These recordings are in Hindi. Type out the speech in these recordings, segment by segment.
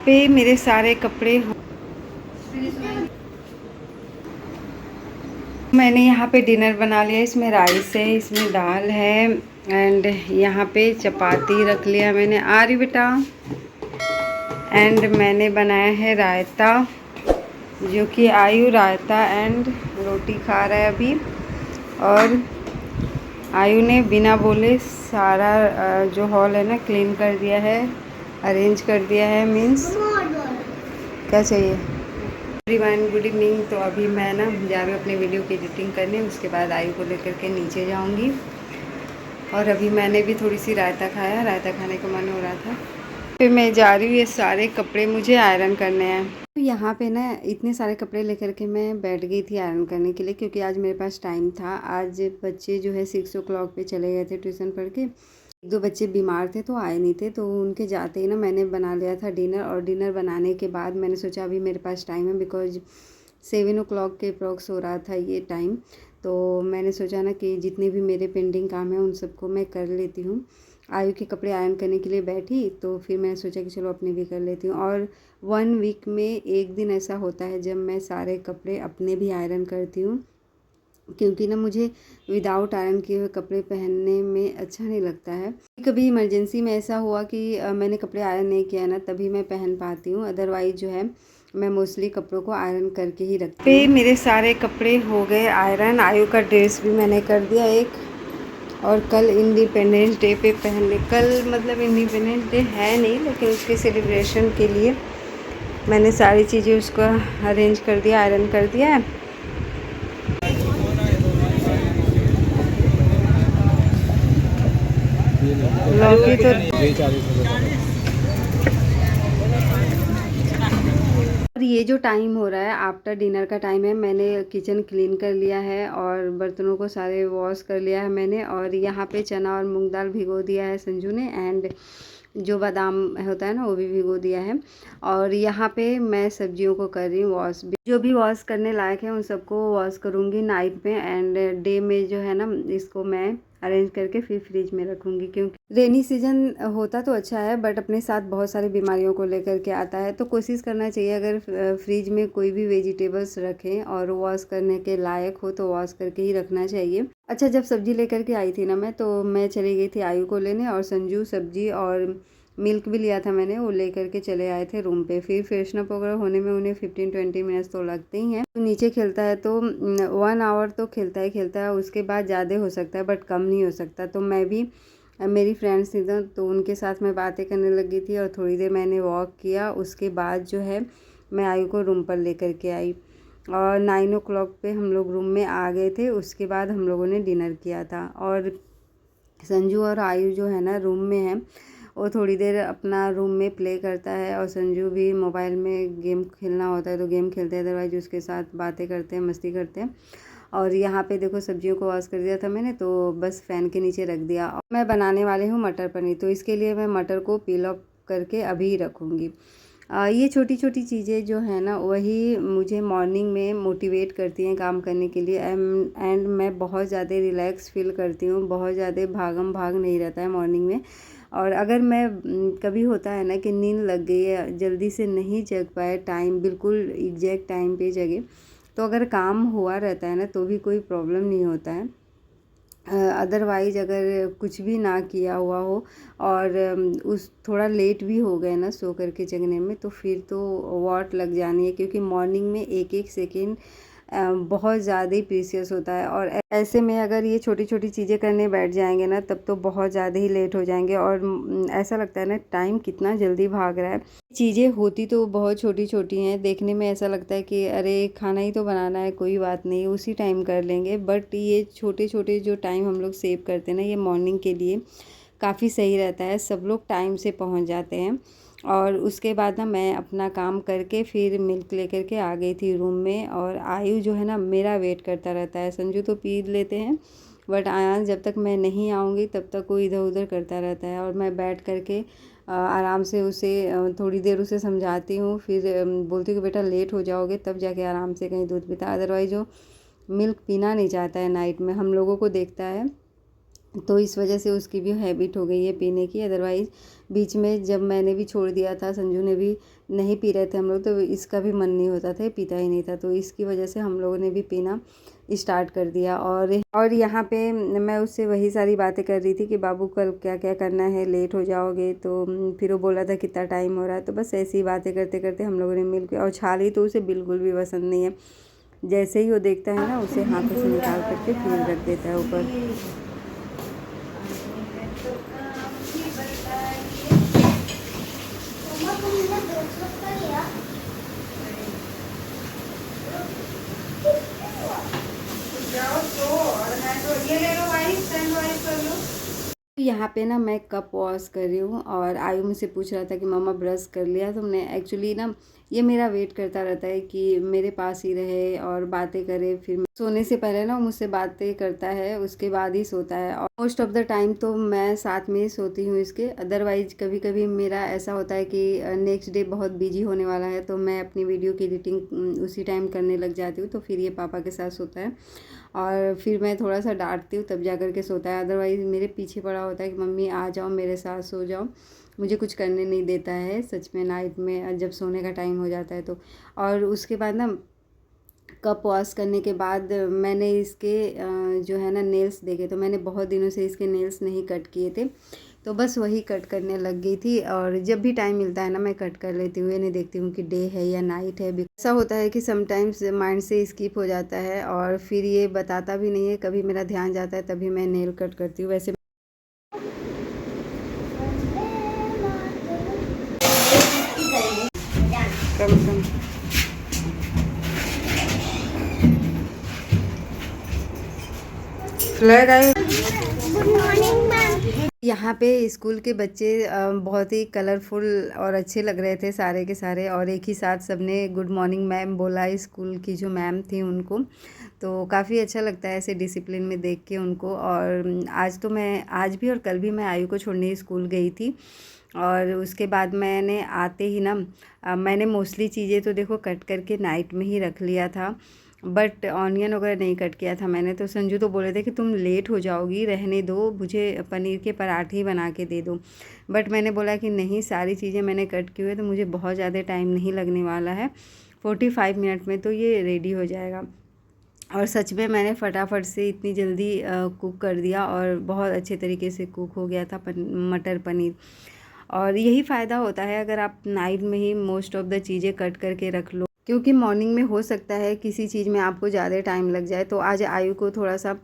पे मेरे सारे कपड़े मैंने यहाँ पे डिनर बना लिया। इसमें राइस है, इसमें दाल है एंड यहाँ पे चपाती रख लिया मैंने। आ रही बेटा। एंड मैंने बनाया है रायता, जो कि आयु रायता एंड रोटी खा रहा है अभी। और आयु ने बिना बोले सारा जो हॉल है ना क्लीन कर दिया है, अरेंज कर दिया है। मीन्स क्या चाहिए। Everyone good evening. तो अभी मैं ना जा रही हूँ अपने वीडियो की एडिटिंग करने, उसके बाद आयु को लेकर के नीचे जाऊँगी। और अभी मैंने भी थोड़ी सी रायता खाया, रायता खाने का मन हो रहा था। फिर मैं जा रही हूँ, ये सारे कपड़े मुझे आयरन करने हैं। तो यहाँ पे ना इतने सारे कपड़े लेकर के मैं बैठ गई थी आयरन करने के लिए, क्योंकि आज मेरे पास टाइम था। आज बच्चे जो है 6 o'clock पे चले गए थे ट्यूशन पढ़ के। 2 बच्चे बीमार थे तो आए नहीं थे, तो उनके जाते ही ना मैंने बना लिया था डिनर। और डिनर बनाने के बाद मैंने सोचा अभी मेरे पास टाइम है, बिकॉज 7 o'clock के अप्रॉक्स हो रहा था ये टाइम। तो मैंने सोचा ना कि जितने भी मेरे पेंडिंग काम हैं उन सबको मैं कर लेती हूँ। आयु के कपड़े आयरन करने के लिए बैठी तो फिर मैंने सोचा कि चलो अपने भी कर लेती हूँ। और 1 वीक में एक दिन ऐसा होता है जब मैं सारे कपड़े अपने भी आयरन करती हूँ, क्योंकि ना मुझे विदाउट आयरन किए हुए कपड़े पहनने में अच्छा नहीं लगता है। कभी इमरजेंसी में ऐसा हुआ कि मैंने कपड़े आयरन नहीं किया ना, तभी मैं पहन पाती हूँ। अदरवाइज़ जो है मैं मोस्टली कपड़ों को आयरन करके ही रखती हूँ। मेरे सारे कपड़े हो गए आयरन। आयु का ड्रेस भी मैंने कर दिया एक। और कल इंडिपेंडेंस डे पे पहनने, कल मतलब इंडिपेंडेंस डे है नहीं, लेकिन उसके सेलिब्रेशन के लिए मैंने सारी चीज़ें उसको अरेंज कर दिया, आयरन कर दिया है। लौकी तो और ये जो टाइम हो रहा है आफ्टर डिनर का टाइम है, मैंने किचन क्लीन कर लिया है और बर्तनों को सारे वॉश कर लिया है मैंने। और यहाँ पे चना और मूंग दाल भिगो दिया है संजू ने, एंड जो बादाम होता है ना वो भी भिगो दिया है। और यहाँ पे मैं सब्जियों को कर रही हूँ वॉश। जो भी वॉश करने लायक है उन सबको वॉश करूँगी नाइट में, एंड डे में जो है ना इसको मैं अरेंज करके फिर फ्रिज में रखूँगी। क्योंकि रेनी सीजन होता तो अच्छा है, बट अपने साथ बहुत सारी बीमारियों को लेकर के आता है। तो कोशिश करना चाहिए अगर फ्रिज में कोई भी वेजिटेबल्स रखें और वॉश करने के लायक हो तो वॉश करके ही रखना चाहिए। अच्छा, जब सब्जी लेकर के आई थी ना मैं, तो मैं चली गई थी आयु को लेने, और संजू सब्जी और मिल्क भी लिया था मैंने, वो लेकर के चले आए थे रूम पे। फिर फ्रेशनअप वगैरह होने में उन्हें 15-20 मिनट्स तो लगते ही हैं। तो नीचे खेलता है तो 1 आवर तो खेलता ही खेलता है, उसके बाद ज़्यादा हो सकता है बट कम नहीं हो सकता। तो मैं भी, मेरी फ्रेंड्स थी तो उनके साथ मैं बातें करने लगी थी और थोड़ी देर मैंने वॉक किया। उसके बाद जो है मैं आयु को रूम पर लेकर के आई और 9 o'clock पे हम लोग रूम में आ गए थे। उसके बाद हम लोगों ने डिनर किया था। और संजू और आयु जो है ना रूम में है, वो थोड़ी देर अपना रूम में प्ले करता है, और संजू भी मोबाइल में गेम खेलना होता है तो गेम खेलते हैं, अदरवाइज उसके साथ बातें करते हैं, मस्ती करते हैं। और यहाँ पे देखो सब्जियों को वॉश कर दिया था मैंने, तो बस फ़ैन के नीचे रख दिया। और मैं बनाने वाली हूँ मटर पनीर, तो इसके लिए मैं मटर को पील ऑफ करके अभी रखूँगी। ये छोटी छोटी चीज़ें जो है ना वही मुझे मॉर्निंग में मोटिवेट करती हैं काम करने के लिए। एंड मैं बहुत ज़्यादा रिलैक्स फील करती हूँ, बहुत ज़्यादा भागम भाग नहीं रहता है मॉर्निंग में। और अगर मैं कभी होता है ना कि नींद लग गई है, जल्दी से नहीं जग पाए, टाइम बिल्कुल एग्जैक्ट टाइम पे जगे, तो अगर काम हुआ रहता है ना तो भी कोई प्रॉब्लम नहीं होता है। अदरवाइज़ अगर कुछ भी ना किया हुआ हो और उस थोड़ा लेट भी हो गए ना सो करके जगने में, तो फिर तो वॉट लग जानी है, क्योंकि मॉर्निंग में एक एक सेकेंड बहुत ज़्यादा ही प्रीसियस होता है। और ऐसे में अगर ये छोटी छोटी चीज़ें करने बैठ जाएंगे ना तब तो बहुत ज़्यादा ही लेट हो जाएंगे। और ऐसा लगता है ना टाइम कितना जल्दी भाग रहा है। चीज़ें होती तो बहुत छोटी छोटी हैं, देखने में ऐसा लगता है कि अरे खाना ही तो बनाना है, कोई बात नहीं उसी टाइम कर लेंगे, बट ये छोटे छोटे जो टाइम हम लोग सेव करते हैं ना, ये मॉर्निंग के लिए काफ़ी सही रहता है। सब लोग टाइम से पहुंच जाते हैं। और उसके बाद ना मैं अपना काम करके फिर मिल्क लेकर के आ गई थी रूम में। और आयु जो है ना मेरा वेट करता रहता है। संजू तो पी लेते हैं, बट आयान जब तक मैं नहीं आऊँगी तब तक वो इधर उधर करता रहता है। और मैं बैठ करके आराम से उसे थोड़ी देर उसे समझाती हूँ, फिर बोलती हूँ कि बेटा लेट हो जाओगे तब जाके आराम से कहीं दूध पीता, अदरवाइज वो मिल्क पीना नहीं चाहता है नाइट में। हम लोगों को देखता है तो इस वजह से उसकी भी हैबिट हो गई है पीने की। अदरवाइज़ बीच में जब मैंने भी छोड़ दिया था, संजू ने भी नहीं पी रहे थे हम लोग, तो इसका भी मन नहीं होता था, पीता ही नहीं था। तो इसकी वजह से हम लोगों ने भी पीना स्टार्ट कर दिया। और यहाँ पे मैं उससे वही सारी बातें कर रही थी कि बाबू कल क्या क्या करना है, लेट हो जाओगे। तो फिर वो बोला था कितना टाइम हो रहा है। तो बस ऐसी ही बातें करते करते हम लोगों ने मिल के, और छाली तो उसे बिल्कुल भी पसंद नहीं है। जैसे ही वो देखता है ना, उसे हाथों से निकाल करके फिर रख देता है ऊपर। यहाँ पे ना मैं कप वॉश कर रही हूँ, और आयु मुझसे पूछ रहा था कि मम्मा ब्रश कर लिया तुमने। एक्चुअली ना ये मेरा वेट करता रहता है कि मेरे पास ही रहे और बातें करे। फिर सोने से पहले ना मुझसे बातें करता है, उसके बाद ही सोता है। और मोस्ट ऑफ द टाइम तो मैं साथ में ही सोती हूँ इसके। अदरवाइज कभी कभी मेरा ऐसा होता है कि नेक्स्ट डे बहुत बिजी होने वाला है, तो मैं अपनी वीडियो की एडिटिंग उसी टाइम करने लग जाती हूँ। तो फिर ये पापा के साथ सोता है, और फिर मैं थोड़ा सा डांटती हूँ तब जा कर के सोता है। अदरवाइज़ मेरे पीछे पड़ा होता है कि मम्मी आ जाओ मेरे साथ सो जाओ, मुझे कुछ करने नहीं देता है सच में नाइट में जब सोने का टाइम हो जाता है तो। और उसके बाद ना कप वॉश करने के बाद मैंने इसके जो है ना नेल्स देखे। तो मैंने बहुत दिनों से इसके नेल्स नहीं कट किए थे, तो बस वही कट करने लग गई थी। और जब भी टाइम मिलता है ना मैं कट कर लेती हूँ, ये नहीं देखती हूँ कि डे है या नाइट है। ऐसा होता है कि समटाइम्स माइंड से स्किप हो जाता है, और फिर ये बताता भी नहीं है। कभी मेरा ध्यान जाता है तभी मैं नेल कट करती हूँ। वैसे कम कम फ्लैग आई। Good morning ma'am. यहाँ पे स्कूल के बच्चे बहुत ही कलरफुल और अच्छे लग रहे थे सारे के सारे, और एक ही साथ सबने गुड मॉर्निंग मैम बोला स्कूल की जो मैम थी उनको। तो काफ़ी अच्छा लगता है ऐसे डिसिप्लिन में देख के उनको। और आज तो मैं, आज भी और कल भी मैं आयु को छोड़ने स्कूल गई थी। और उसके बाद मैंने आते ही ना मैंने मोस्टली चीज़ें तो देखो कट करके नाइट में ही रख लिया था, बट ऑनियन वगैरह नहीं कट किया था मैंने। तो संजू तो बोले थे कि तुम लेट हो जाओगी, रहने दो, मुझे पनीर के पराठे ही बना के दे दो। बट मैंने बोला कि नहीं, सारी चीज़ें मैंने कट की हुई है, तो मुझे बहुत ज़्यादा टाइम नहीं लगने वाला है, 45 मिनट में तो ये रेडी हो जाएगा। और सच में मैंने फटाफट से इतनी जल्दी कुक कर दिया, और बहुत अच्छे तरीके से कुक हो गया था मटर पनीर। और यही फ़ायदा होता है अगर आप नाइट में ही मोस्ट ऑफ़ द चीज़ें कट करके रख लो, क्योंकि मॉर्निंग में हो सकता है किसी चीज़ में आपको ज़्यादा टाइम लग जाए। तो आज आयु को थोड़ा सा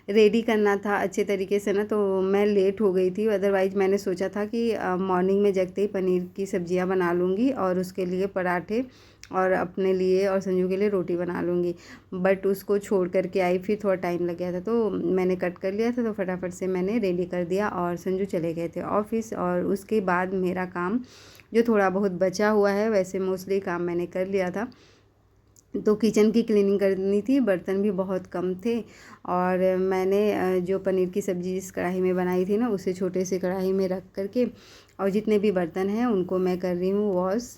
रेडी करना था अच्छे तरीके से ना, तो मैं लेट हो गई थी। अदरवाइज़ मैंने सोचा था कि मॉर्निंग में जगते ही पनीर की सब्जियां बना लूँगी, और उसके लिए पराठे, और अपने लिए और संजू के लिए रोटी बना लूँगी। बट उसको छोड़ कर के आई, फिर थोड़ा टाइम लग गया था, तो मैंने कट कर लिया था, तो फटाफट से मैंने रेडी कर दिया। और संजू चले गए थे ऑफ़िस। और उसके बाद मेरा काम जो थोड़ा बहुत बचा हुआ है, वैसे मोस्टली काम मैंने कर लिया था। तो किचन की क्लीनिंग करनी थी, बर्तन भी बहुत कम थे। और मैंने जो पनीर की सब्ज़ी जिस कढ़ाई में बनाई थी ना, उसे छोटे से कढ़ाई में रख कर के, और जितने भी बर्तन हैं उनको मैं कर रही हूँ वॉश।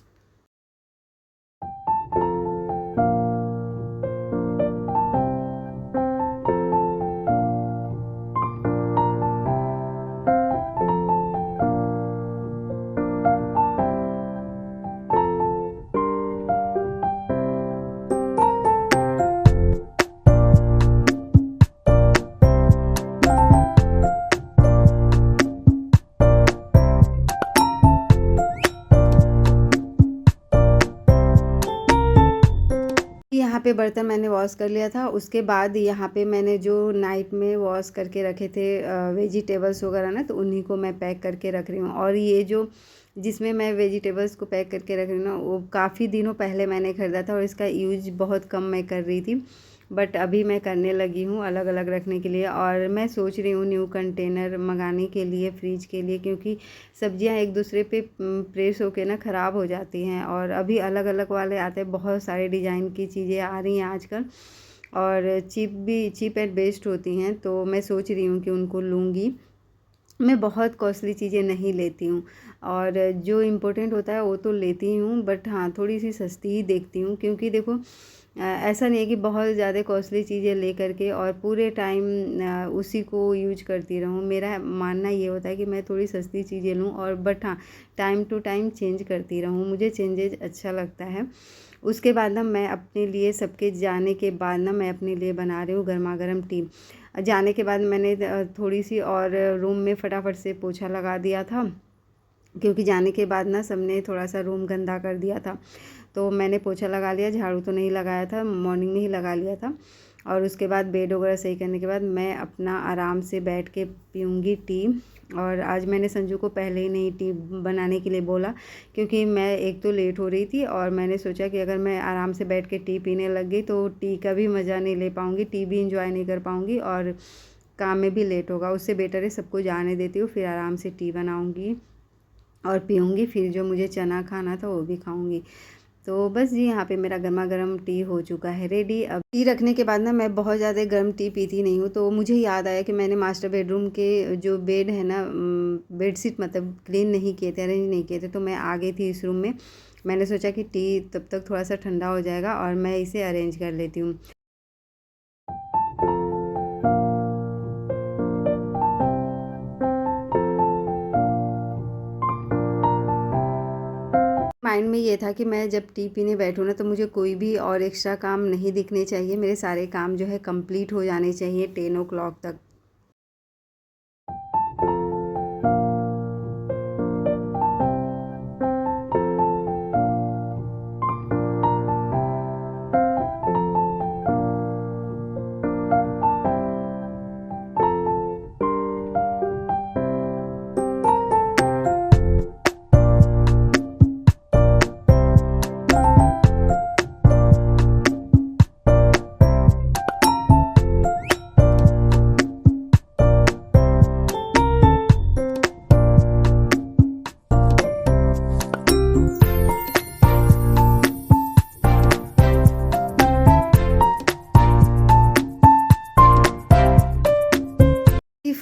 यहाँ पे बर्तन मैंने वॉश कर लिया था। उसके बाद यहाँ पे मैंने जो नाइट में वॉश करके रखे थे वेजिटेबल्स वगैरह ना, तो उन्हीं को मैं पैक करके रख रही हूँ। और ये जो जिसमें मैं वेजिटेबल्स को पैक करके रख रही हूँ ना, वो काफ़ी दिनों पहले मैंने ख़रीदा था, और इसका यूज बहुत कम मैं कर रही थी। बट अभी मैं करने लगी हूँ अलग अलग रखने के लिए। और मैं सोच रही हूँ न्यू कंटेनर मंगाने के लिए फ्रिज के लिए, क्योंकि सब्जियां एक दूसरे पे प्रेस होके ना ख़राब हो जाती हैं। और अभी अलग अलग वाले आते हैं, बहुत सारे डिज़ाइन की चीज़ें आ रही हैं आजकल, और चीप एंड बेस्ट होती हैं। तो मैं सोच रही हूँ कि उनको लूँगी। मैं बहुत कॉस्टली चीज़ें नहीं लेती हूँ, और जो इम्पोर्टेंट होता है वो तो लेती ही हूँ, बट हाँ थोड़ी सी सस्ती ही देखती हूँ, क्योंकि देखो ऐसा नहीं है कि बहुत ज़्यादा कॉस्टली चीज़ें ले करके और पूरे टाइम उसी को यूज करती रहूँ। मेरा मानना ये होता है कि मैं थोड़ी सस्ती चीज़ें लूँ, और बट हाँ टाइम टू टाइम चेंज करती रहूँ, मुझे चेंजेज अच्छा लगता है। उसके बाद ना मैं अपने लिए, सबके जाने के बाद ना मैं अपने लिए बना रही हूँ गर्मा गर्म टी। जाने के बाद मैंने थोड़ी सी और रूम में फटाफट से पोछा लगा दिया था, क्योंकि जाने के बाद ना सबने थोड़ा सा रूम गंदा कर दिया था, तो मैंने पोछा लगा लिया, झाड़ू तो नहीं लगाया था, मॉर्निंग में ही लगा लिया था। और उसके बाद बेड वगैरह सही करने के बाद मैं अपना आराम से बैठ के पीऊँगी टी। और आज मैंने संजू को पहले ही नहीं टी बनाने के लिए बोला, क्योंकि मैं एक तो लेट हो रही थी, और मैंने सोचा कि अगर मैं आराम से बैठ के टी पीने लग गई तो टी का भी मज़ा नहीं ले पाऊँगी, टी भी इंजॉय नहीं कर पाऊँगी, और काम में भी लेट होगा। उससे बेटर है सबको जाने देती हूँ, फिर आराम से टी बनाऊँगी और पीऊँगी, फिर जो मुझे चना खाना था वो भी खाऊँगी। तो बस जी, यहाँ पे मेरा गर्मा गर्म टी हो चुका है रेडी। अब टी रखने के बाद ना मैं बहुत ज़्यादा गर्म टी पीती नहीं हूँ, तो मुझे याद आया कि मैंने मास्टर बेडरूम के जो बेड है ना, बेडशीट मतलब क्लीन नहीं किए थे, अरेंज नहीं किए थे, तो मैं आ गई थी इस रूम में। मैंने सोचा कि टी तब तक थोड़ा सा ठंडा हो जाएगा और मैं इसे अरेंज कर लेती हूँ। माइंड में ये था कि मैं जब टी पीने बैठूँ ना, तो मुझे कोई भी और एक्स्ट्रा काम नहीं दिखने चाहिए, मेरे सारे काम जो है कंप्लीट हो जाने चाहिए 10 ओ क्लॉक तक।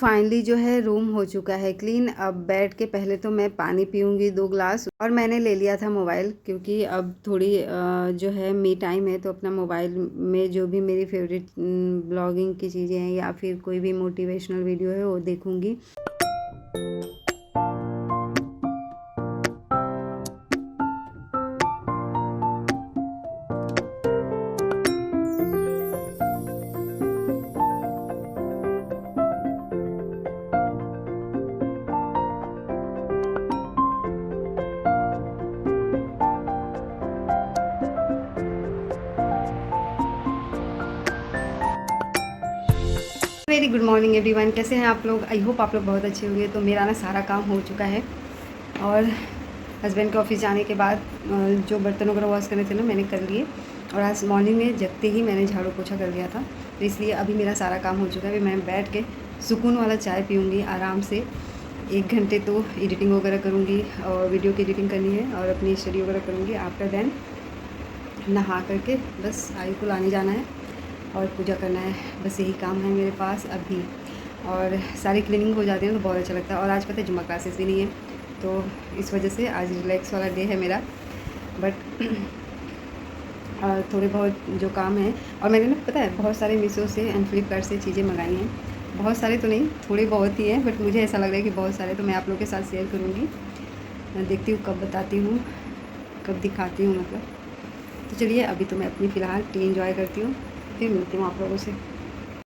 फाइनली जो है रूम हो चुका है क्लीन। अब बैठ के पहले तो मैं पानी पीऊँगी 2 ग्लास, और मैंने ले लिया था मोबाइल, क्योंकि अब थोड़ी जो है मी टाइम है, तो अपना मोबाइल में जो भी मेरी फेवरेट ब्लॉगिंग की चीज़ें हैं या फिर कोई भी मोटिवेशनल वीडियो है वो देखूँगी। वेरी गुड मॉर्निंग एवरीवन, कैसे हैं आप लोग? आई होप आप लोग बहुत अच्छे होंगे। तो मेरा ना सारा काम हो चुका है, और हस्बैंड के ऑफिस जाने के बाद जो बर्तन वगैरह वॉश करने थे ना मैंने कर लिए, और आज मॉर्निंग में जगते ही मैंने झाड़ू पोछा कर लिया था, तो इसलिए अभी मेरा सारा काम हो चुका है। अभी मैं बैठ के सुकून वाला चाय पीऊँगी आराम से, 1 घंटे तो एडिटिंग वगैरह करूँगी, और वीडियो की एडिटिंग करनी है और अपनी स्टडी वगैरह करूँगी। आफ्टर देन नहा करके बस आई को लाने जाना है और पूजा करना है, बस यही काम है मेरे पास अभी। और सारी क्लीनिंग हो जाती है तो बहुत अच्छा लगता है। और आज पता है जुम्मा क्लासेस भी नहीं है, तो इस वजह से आज रिलैक्स वाला डे है मेरा। बट थोड़े बहुत जो काम है, और मैंने ना पता है बहुत सारे मीशो से एंड फ्लिपकार्ट से चीज़ें मंगाई हैं, बहुत सारे तो नहीं, थोड़े बहुत ही हैं, बट मुझे ऐसा लग रहा है कि बहुत सारे, तो मैं आप लोगों के साथ शेयर करूँगी। मैं देखती हूँ कब बताती हूँ, कब दिखाती हूँ मतलब। तो चलिए अभी तो मैं अपनी फ़िलहाल टी एंजॉय करती हूँ, फिर मिलती हूँ आप लोगों से।